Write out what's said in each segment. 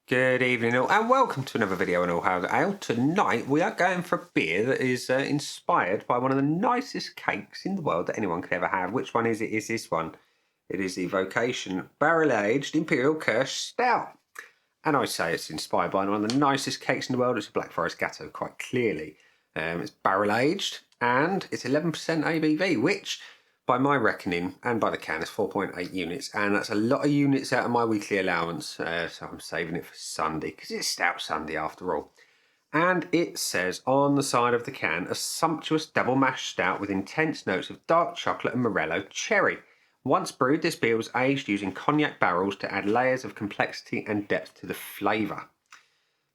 Good evening all, and welcome to another video on All Hail the Ale. Tonight we are going for a beer that is inspired by one of the nicest cakes in the world that anyone could ever have. Which one is it? Is this one? It is the Vocation Barrel-Aged Imperial Kirsch Stout. And I say it's inspired by one of the nicest cakes in the world. It's a Black Forest Gatto, quite clearly. It's barrel-aged and it's 11% ABV, which by my reckoning, and by the can, it's 4.8 units, and that's a lot of units out of my weekly allowance, so I'm saving it for Sunday, because it's Stout Sunday after all. And it says on the side of the can, a sumptuous double mash stout with intense notes of dark chocolate and morello cherry. Once brewed, this beer was aged using cognac barrels to add layers of complexity and depth to the flavour.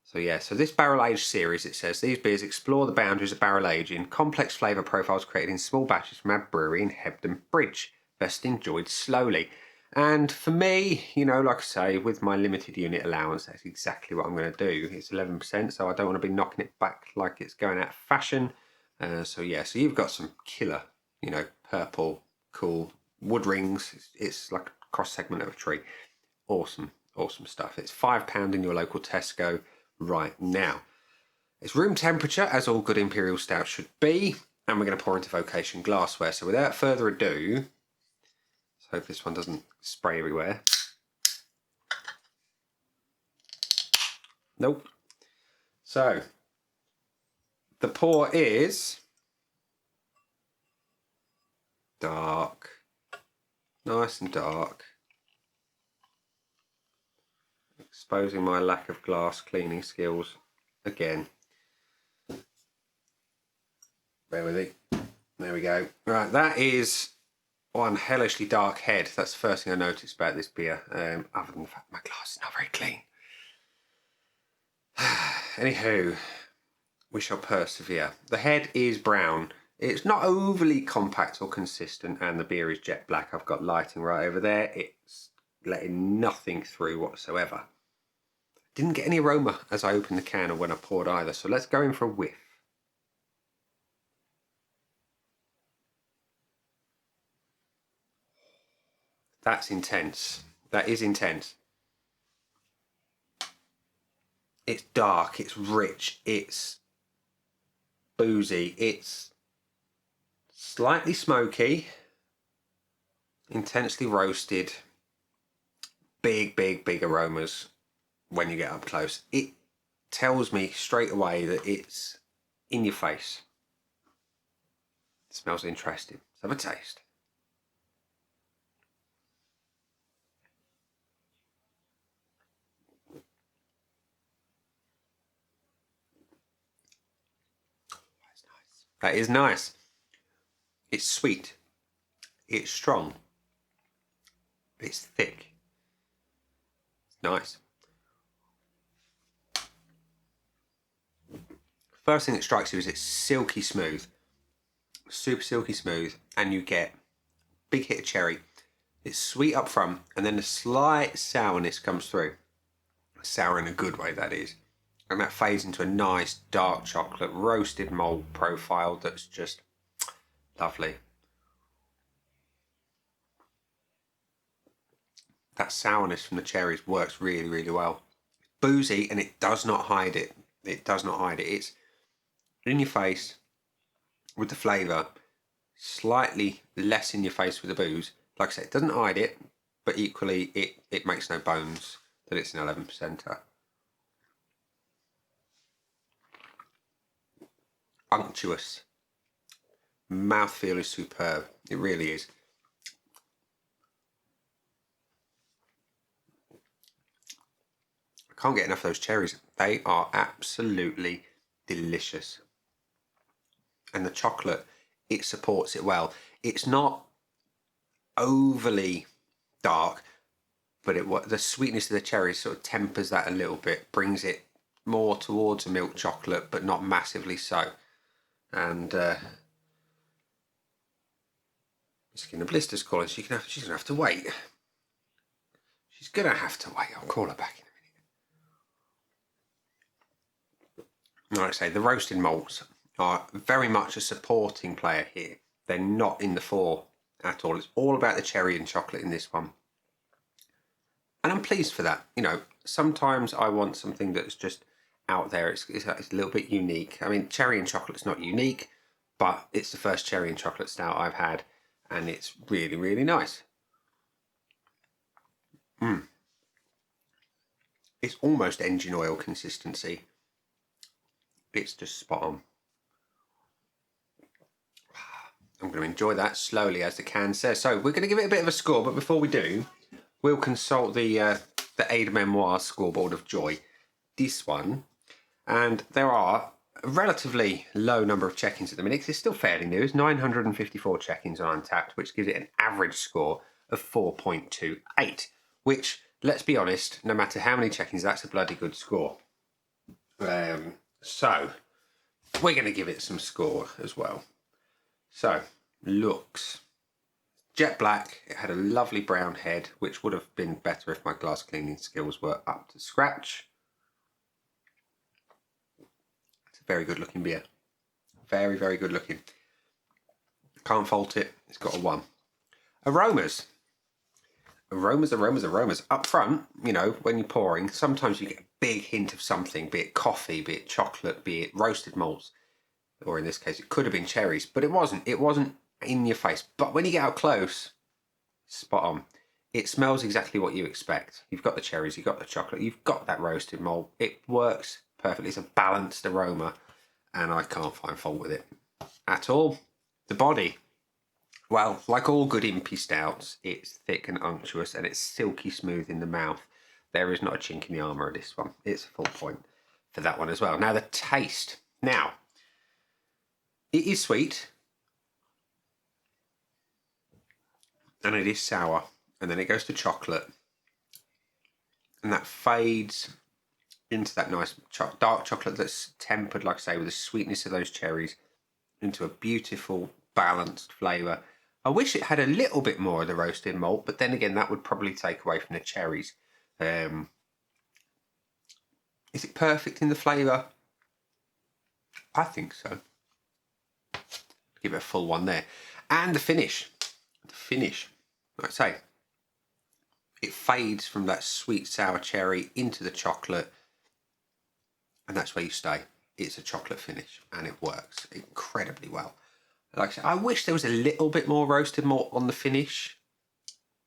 So yeah, so this barrel aged series, it says, these beers explore the boundaries of barrel aging, complex flavour profiles created in small batches from our brewery in Hebden Bridge, best enjoyed slowly. And for me, you know, like I say, with my limited unit allowance, that's exactly what I'm going to do. It's 11%, so I don't want to be knocking it back like it's going out of fashion. So yeah, so you've got some killer, you know, purple, cool wood rings. It's like a cross segment of a tree. Awesome, awesome stuff. It's £5 in your local Tesco right now. It's room temperature, as all good Imperial Stouts should be, and we're going to pour into Vocation glassware. So without further ado, let's hope this one doesn't spray everywhere. Nope. So the pour is dark, nice and dark, exposing my lack of glass cleaning skills again. Bear with it. There we go. Right, that is one hellishly dark head. That's the first thing I noticed about this beer. Other than the fact my glass is not very clean. Anywho, we shall persevere. The head is brown. It's not overly compact or consistent, and the beer is jet black. I've got lighting right over there. It's letting nothing through whatsoever. Didn't get any aroma as I opened the can or when I poured either, so let's go in for a whiff. That's intense. That is intense. It's dark, it's rich, it's boozy, it's slightly smoky, intensely roasted, big aromas when you get up close. It tells me straight away that it's in your face. It smells interesting. Let's have a taste. That is nice. It's sweet. It's strong. It's thick. It's nice. First thing that strikes you is it's silky smooth. Super silky smooth, and you get big hit of cherry. It's sweet up front, and then a slight sourness comes through. Sour in a good way, that is. And that fades into a nice dark chocolate roasted malt profile that's just lovely. That sourness from the cherries works really well. Boozy, and it does not hide it. It does not hide it. It's in your face with the flavour, slightly less in your face with the booze. Like I said, it doesn't hide it, but equally it makes no bones that it's an 11%er. Unctuous. Mouthfeel is superb. It really is. I can't get enough of those cherries. They are absolutely delicious. And the chocolate, it supports it well. It's not overly dark, but the sweetness of the cherries sort of tempers that a little bit, brings it more towards a milk chocolate, but not massively so. And Skin and Blister's calling. She's gonna have to wait. She's gonna have to wait. I'll call her back in a minute. Like I say, the roasted malts are very much a supporting player here. They're not in the fore at all. It's all about the cherry and chocolate in this one. And I'm pleased for that. You know, sometimes I want something that's just out there. It's a little bit unique. I mean, cherry and chocolate's not unique, but it's the first cherry and chocolate stout I've had, and it's really, really nice. It's almost engine oil consistency. It's just spot on. I'm going to enjoy that slowly, as the can says. So we're going to give it a bit of a score, but before we do, we'll consult the Aide Memoir scoreboard of joy. This one, and there are a relatively low number of check-ins at the minute, because it's still fairly new. It's 954 check-ins on Untappd, which gives it an average score of 4.28, which, let's be honest, no matter how many check-ins, that's a bloody good score. So we're going to give it some score as well. So, looks. Jet black, it had a lovely brown head, which would have been better if my glass cleaning skills were up to scratch. It's a very good looking beer. Very, very good looking. Can't fault it, it's got a 1. Aromas. Aromas. Up front, you know, when you're pouring, sometimes you get a big hint of something, be it coffee, be it chocolate, be it roasted malts. Or in this case, it could have been cherries, but it wasn't. It wasn't in your face. But when you get out close, spot on. It smells exactly what you expect. You've got the cherries, you've got the chocolate, you've got that roasted malt. It works perfectly. It's a balanced aroma, and I can't find fault with it at all. The body, well, like all good Impy stouts, it's thick and unctuous, and it's silky smooth in the mouth. There is not a chink in the armour of this one. It's a full point for that one as well. Now, the taste. Now, it is sweet, and it is sour, and then it goes to chocolate, and that fades into that nice dark chocolate that's tempered, like I say, with the sweetness of those cherries, into a beautiful, balanced flavour. I wish it had a little bit more of the roasted malt, but then again, that would probably take away from the cherries. Is it perfect in the flavour? I think so. Give it a full 1 there. And the finish. Like I say, it fades from that sweet sour cherry into the chocolate, and that's where you stay. It's a chocolate finish, and it works incredibly well. Like I said, I wish there was a little bit more roasted malt on the finish,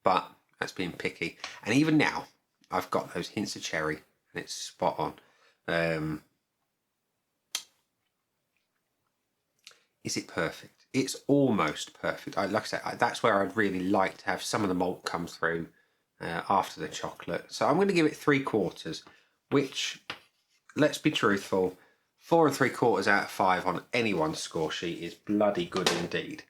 but that's being picky. And even now, I've got those hints of cherry, and it's spot on. Is it perfect? It's almost perfect. Like I said, that's where I'd really like to have some of the malt come through after the chocolate. So I'm going to give it 3/4, which, let's be truthful, 4 3/4 out of 5 on anyone's score sheet is bloody good indeed.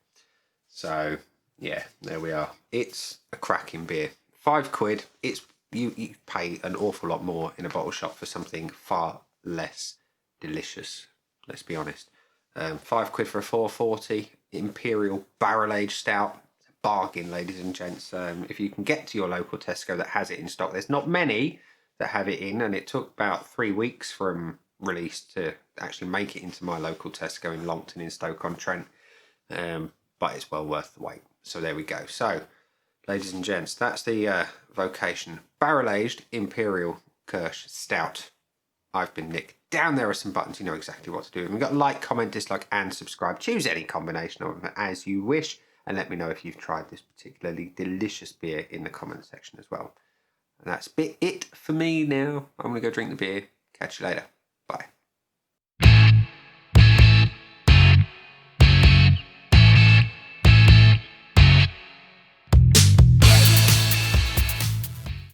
So yeah, there we are. It's a cracking beer. £5. It's you pay an awful lot more in a bottle shop for something far less delicious. Let's be honest. £5 for a 440 Imperial barrel aged stout. It's a bargain, ladies and gents. If you can get to your local Tesco that has it in stock, there's not many that have it in, and it took about 3 weeks from release to actually make it into my local Tesco in Longton in Stoke-on-Trent. But it's well worth the wait. So there we go. So, ladies and gents, that's the Vocation barrel aged Imperial Kirsch Stout. I've been Nick. Down there are some buttons, you know exactly what to do. We've got like, comment, dislike, and subscribe. Choose any combination of them as you wish, and let me know if you've tried this particularly delicious beer in the comment section as well. And that's it for me now. I'm going to go drink the beer. Catch you later.